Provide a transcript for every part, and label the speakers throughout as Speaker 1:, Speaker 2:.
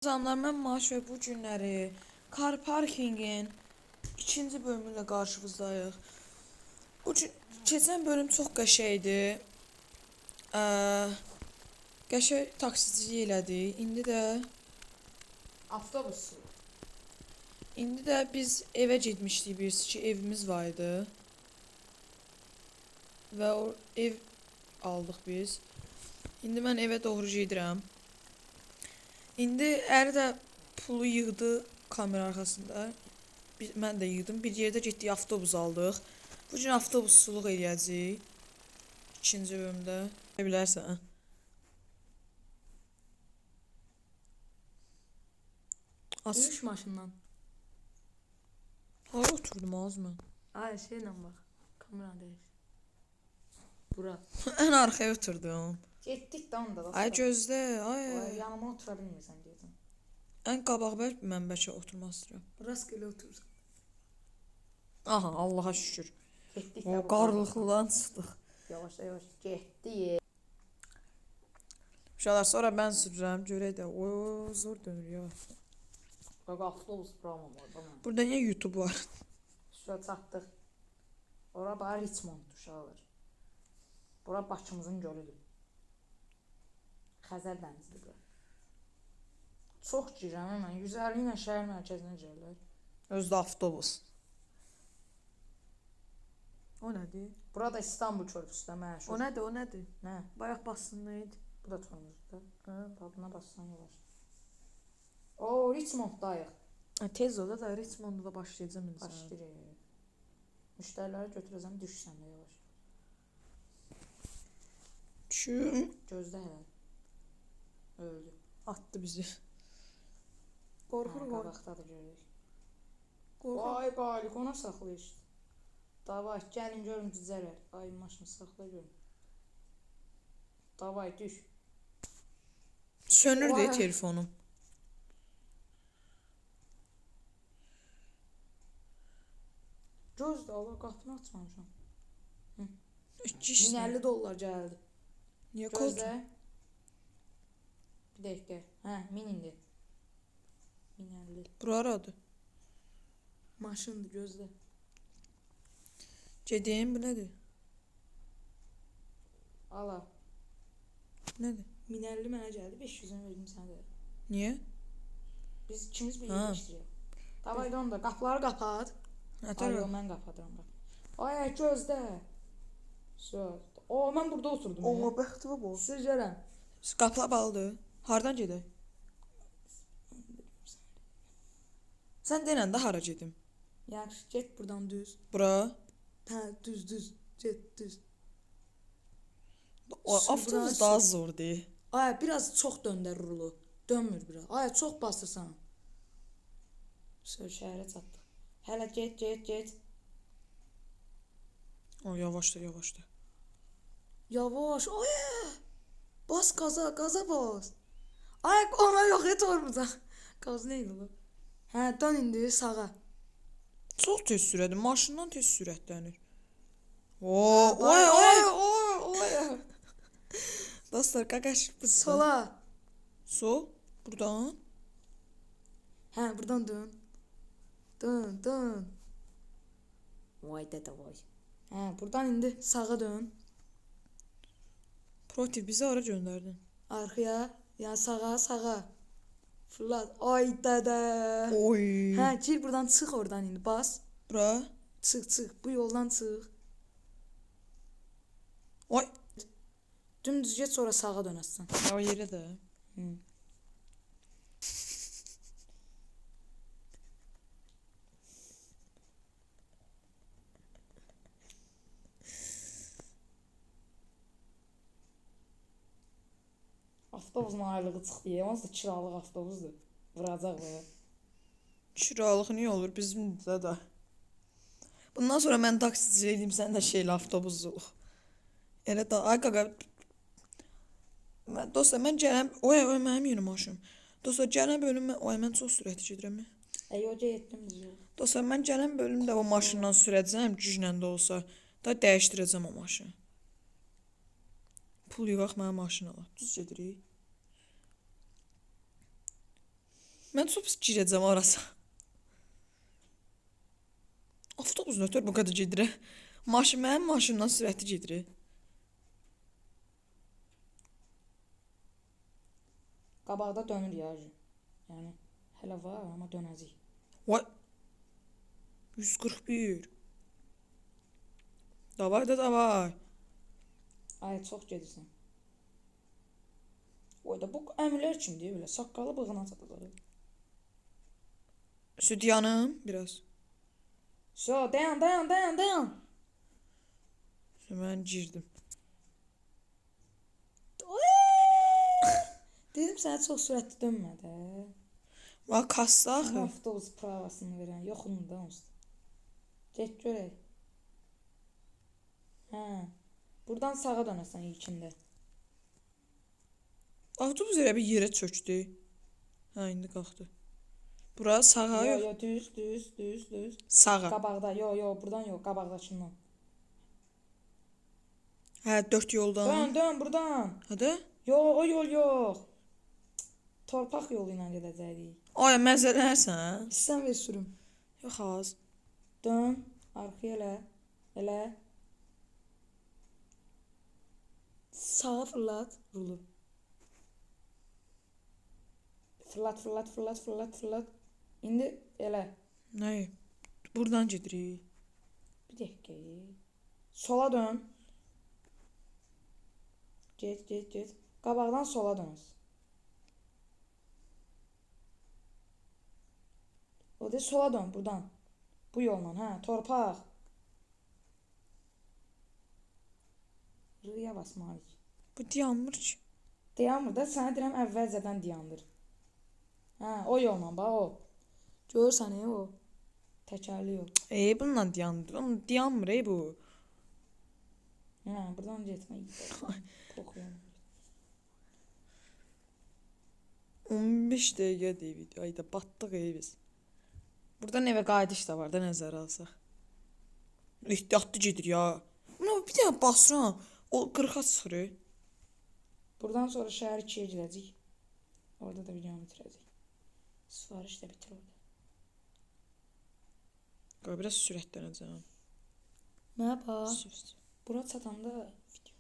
Speaker 1: Zamlar mən maaş və bu günləri Car Parkingin ikinci bölümü ilə qarşınızdayıq. Keçən bölüm çox qəşəngdi. Qəşəng taksicilik elədik.
Speaker 2: Avtobus.
Speaker 1: İndi də biz evə getmişdik, birisi ki evimiz var idi. Və o ev aldıq biz. İndi mən evə doğru gedirəm. İndi əri də pulu yığdı kamera arxasında. Mən də yığdım. Bir yerdə getdik, avtobus aldıq. Bu gün avtobusçuluq eləyəcəyik. İkinci bölümdə. Bilərsən.
Speaker 2: Düş maşından.
Speaker 1: Hara oturdum az mən?
Speaker 2: Ay şeylə bax. Kamera deyir. Bura.
Speaker 1: Ən arxaya oturdum.
Speaker 2: Getdik də onda da.
Speaker 1: Ay gözlə, ay.
Speaker 2: Yanıma otura bilmirsən deyəcəm.
Speaker 1: Ən qabaq mən bəlkə oturmaq istəyirəm.
Speaker 2: Rastgele oturursan.
Speaker 1: Aha, Allaha şükür.
Speaker 2: Getdik
Speaker 1: O qarlıqlıdan çıxdıq.
Speaker 2: Yavaş yavaş getdik.
Speaker 1: Uşaqlar sonra mən sürürəm, görək də. O zor dönür ya.
Speaker 2: Bak avtobus buramam orada.
Speaker 1: Burada niyə YouTube var?
Speaker 2: Şuraya çatdıq. Ora bax Richmond uşaqlar. Bura Bakımızın gölüdür. Xəzər dənizidir bura. Çox girirəm mən. 150 ilə şəhər mərkəzinə girirlər.
Speaker 1: Özdə avtobus. O nədir?
Speaker 2: Burada İstanbul körpüsü də məşhur.
Speaker 1: O nədir, o nədir?
Speaker 2: Nə?
Speaker 1: Bayaq bassın neydi?
Speaker 2: Bu da tormozda. Buna bassan yavaş. O Richmonddayıq.
Speaker 1: Tez ol da Richmondda da başlayacağım insan.
Speaker 2: Başlayır. Müştəriləri götürəcəm, düşsən də yavaş.
Speaker 1: Düşün.
Speaker 2: Gözlə hələ. Öldü.
Speaker 1: Atdı bizi.
Speaker 2: Qorxur qabaqdadır görürük.
Speaker 1: Qorxur.
Speaker 2: Vay qalik, ona saxla işte. Davay, gəlin görün cüzərər. Ay maşını saxla görün. Davay, düş.
Speaker 1: Sönür deyə telefonum.
Speaker 2: Gözlə, Allah qapını açmamışam.
Speaker 1: $50
Speaker 2: $1050 gəldi.
Speaker 1: Niyə kod?
Speaker 2: Gözlə. Bir dəqiqə. Hə, 1000 indi. 1050.
Speaker 1: Bura aradı.
Speaker 2: Maşındır, gözlə.
Speaker 1: Gedim, bu nədir?
Speaker 2: Ala.
Speaker 1: Nədir?
Speaker 2: 1050 mənə gəldi, 500-ünü verdim sənə də.
Speaker 1: Niyə?
Speaker 2: Biz ikimiz birlikdə işləyək. Davay da onda, qapıları qapat. Ay, yo, mən qapadıram qapı. Ay, gözlə. Söz. O, mən burada oturdum.
Speaker 1: O, bəxtivə bu.
Speaker 2: Sır görəm.
Speaker 1: Qapıla bağlıdır. Hardan gedək? Sən denən də hara gedim?
Speaker 2: Yaxşı, get buradan düz.
Speaker 1: Bura.
Speaker 2: Hə, düz. Get düz.
Speaker 1: O avtobus daha zordur.
Speaker 2: Ay, biraz çox döndər rulu. Dönmür biraz. Ay, çox basırsan. Söz şəhərə çatdıq. Hələ get.
Speaker 1: O, yavaş da.
Speaker 2: Yavaş. Ay! Bas qaza bas. Ay, ona yox et olmayacaq. Qaz nə idi bu? Hə, dön indi sağa.
Speaker 1: Çox tez sürətdir. Maşından tez sürətlənir. Oy. Dostlar, qaqaşıq bu.
Speaker 2: Sola.
Speaker 1: Sol? Buradan?
Speaker 2: Hə, buradan dön. Dön. Vay dədə vay. Hə, buradan indi sağa dön.
Speaker 1: Protiv bizi hara göndərdin?
Speaker 2: Arxaya, ya sağa. Fırlat. Ay dədə.
Speaker 1: Oy.
Speaker 2: Hə, gir buradan çıx oradan indi bas.
Speaker 1: Bura.
Speaker 2: Çıx. Bu yoldan çıx.
Speaker 1: Oy.
Speaker 2: Dümdüz get sonra sağa dönəsən.
Speaker 1: O yerə də.
Speaker 2: Avtobusun aylığı çıxdı. Yalnız da kiralıq avtobusdur. Vuracaq belə.
Speaker 1: Kiralıq niyə olur bizimdə də? Bundan sonra mən taksicilik edeyim, sən də şeylə avtobusluq. Elə də ay qaqa. Dostlar, mən gələm. Oy, mənim yeni maşınım. Dostlar, gələn bölüm mən çox sürətli gedirəm.
Speaker 2: Yoca yetdim biz yol.
Speaker 1: Dostlar, mən gələn bölümdə o maşından sürəcəm, güclə də olsa. Da dəyişdirəcəm o maşını. Pul yığaq mənim maşına. Düz gedirik. Mən çox pis girəcəm orası. Avtobus nötr bu qədər gedir. Mənim maşından sürətli gedir.
Speaker 2: Qabaqda dönür ya. Yəni hələ var, amma dönəcək.
Speaker 1: Vay. 141. Davay da davay.
Speaker 2: Ay, çox gedirsən. Oyda bu əmilər kimdir belə? Saqqalı bığına çatacaq.
Speaker 1: Südyanım biraz.
Speaker 2: Dayan.
Speaker 1: Mən girdim.
Speaker 2: Dedim sənə çox sürətli dönmə də.
Speaker 1: Bax kassa axı.
Speaker 2: Avtobus pravasını verən yoxunu da onsuz. Get görək. Hə. Buradan sağa dönəsən ilkində.
Speaker 1: Avtobus elə bir yerə çökdü. Hə, indi qalxdı. Bura sağa yox.
Speaker 2: Yo, düz.
Speaker 1: Sağa.
Speaker 2: Qabaqda, yo, buradan yox, qabaqdakından.
Speaker 1: Hə, 4 yoldan.
Speaker 2: Dön buradan.
Speaker 1: Hadi.
Speaker 2: Yo, o yol yox. Torpaq yolu ilə gedəcəyik.
Speaker 1: Ay, məzələnsən.
Speaker 2: Sən ver sürüm.
Speaker 1: Yox az.
Speaker 2: Dön, arxaya elə. Sağa fırlat, rulu. Fırlat. İndi elə.
Speaker 1: Nə? Buradan gedirik.
Speaker 2: Bir dəqiqə. Sola dön. Get. Qabaqdan sola dönəsən. O da sola dön buradan. Bu yolla, hə, torpaq. Rıya basmalıyıq.
Speaker 1: Bu dayanmır ki.
Speaker 2: Dayanmır da, sənə deyirəm əvvəlcədən dayandır. Hə, o yolla bax o. Görürsən o. Təkərli yol.
Speaker 1: Bununla dayandır. Onun dayanmır bu.
Speaker 2: Hə, buradan getmə. Qoxuyorum.
Speaker 1: 15 dəqiqədir video. Ayda batdıq biz. Buradan evə qayıdış da var da nəzərə alsaq. Ehtiyatlı gedir ya. Buna bir dənə basıram. O 40-a çıxır.
Speaker 2: Buradan sonra şəhər 2-yə gedəcək. Orada da videonu bitirəcək. Sifariş də bitir orada.
Speaker 1: Qoy biraz sürətlənəcəm.
Speaker 2: Nə bax? Bura çatanda video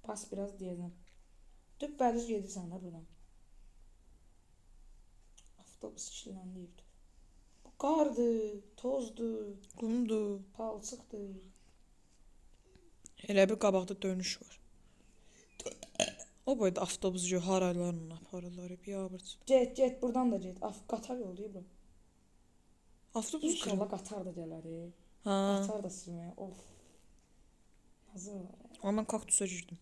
Speaker 2: bas biraz deyəcəm. Düz gedirsən də buradan. Avtobus işləndi. Bu qardır, tozdur,
Speaker 1: Qumdur.
Speaker 2: palçıqdır.
Speaker 1: Elə bir qabaqda dönüş var. O boyda avtobus haraylarla aparırlar. Biabırç.
Speaker 2: Get, buradan da get. Qatar yolu deyir bu.
Speaker 1: Avtobus
Speaker 2: İnşallah qatar da gələr.
Speaker 1: Ha.
Speaker 2: Qatar da sürməyə. Of. Hazır var.
Speaker 1: Amma mən kaktusa girdim.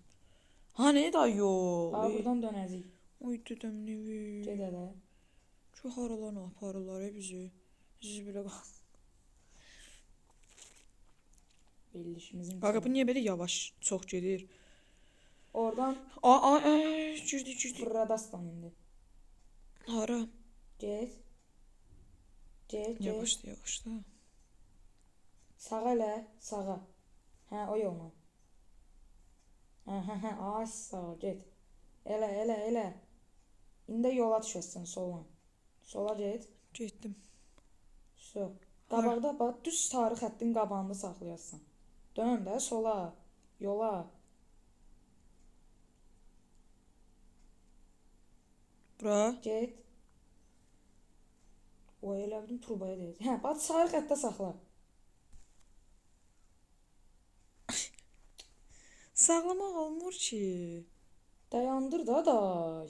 Speaker 1: Ha ne da yol?
Speaker 2: Buradan dönəcək.
Speaker 1: Oy dedəm ne vi.
Speaker 2: Get elə.
Speaker 1: Şu haralarla aparırlar bizi. Bizi belə qal.
Speaker 2: Bellişimizin.
Speaker 1: Qaqa bu niyə belə yavaş çox gedir?
Speaker 2: Oradan
Speaker 1: Girdi.
Speaker 2: Fırradastan indi.
Speaker 1: Hara?
Speaker 2: Get.
Speaker 1: Yavaşla.
Speaker 2: Sağa elə, sağa. Hə, o yolla. Hə, ay sağa get. Elə. İndi yola düşəsən sola. Sola get.
Speaker 1: Getdim.
Speaker 2: So. Qabaqda bax, düz sarı xəttin qabağında saxlayasan. Dön də sola. Yola.
Speaker 1: Bura.
Speaker 2: Get. O elə bildim turbaya deyir. Hə, bax sarı xəttə saxla.
Speaker 1: Sağlamaq olmur ki.
Speaker 2: Dayandır da day.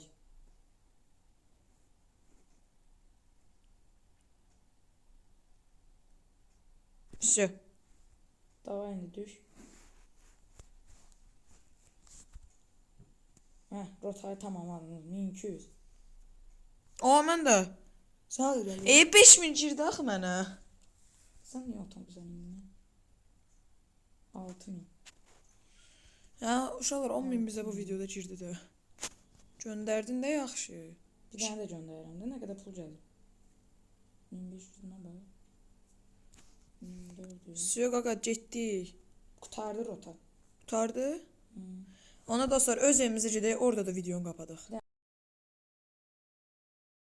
Speaker 1: Все.
Speaker 2: Davay indi düş. Hə, rotayı tamamladınız. 1200.
Speaker 1: Mən də.
Speaker 2: Sağ ol.
Speaker 1: 5000 girdi axı mənə.
Speaker 2: Sən niyə otobüsə mindin? 6000.
Speaker 1: Hə, uşaqlar 10.000 bizə bu videoda girdi də. Göndərdin də yaxşı.
Speaker 2: Bir dənə də göndərirəm də, nə qədər pul gəlir? 1500-dən bax. 1400.
Speaker 1: Suya qaqa getdik.
Speaker 2: Qurtardı rota.
Speaker 1: Qurtardı. Ona dostlar öz evimizə gedək, orada da videonu qapadıq.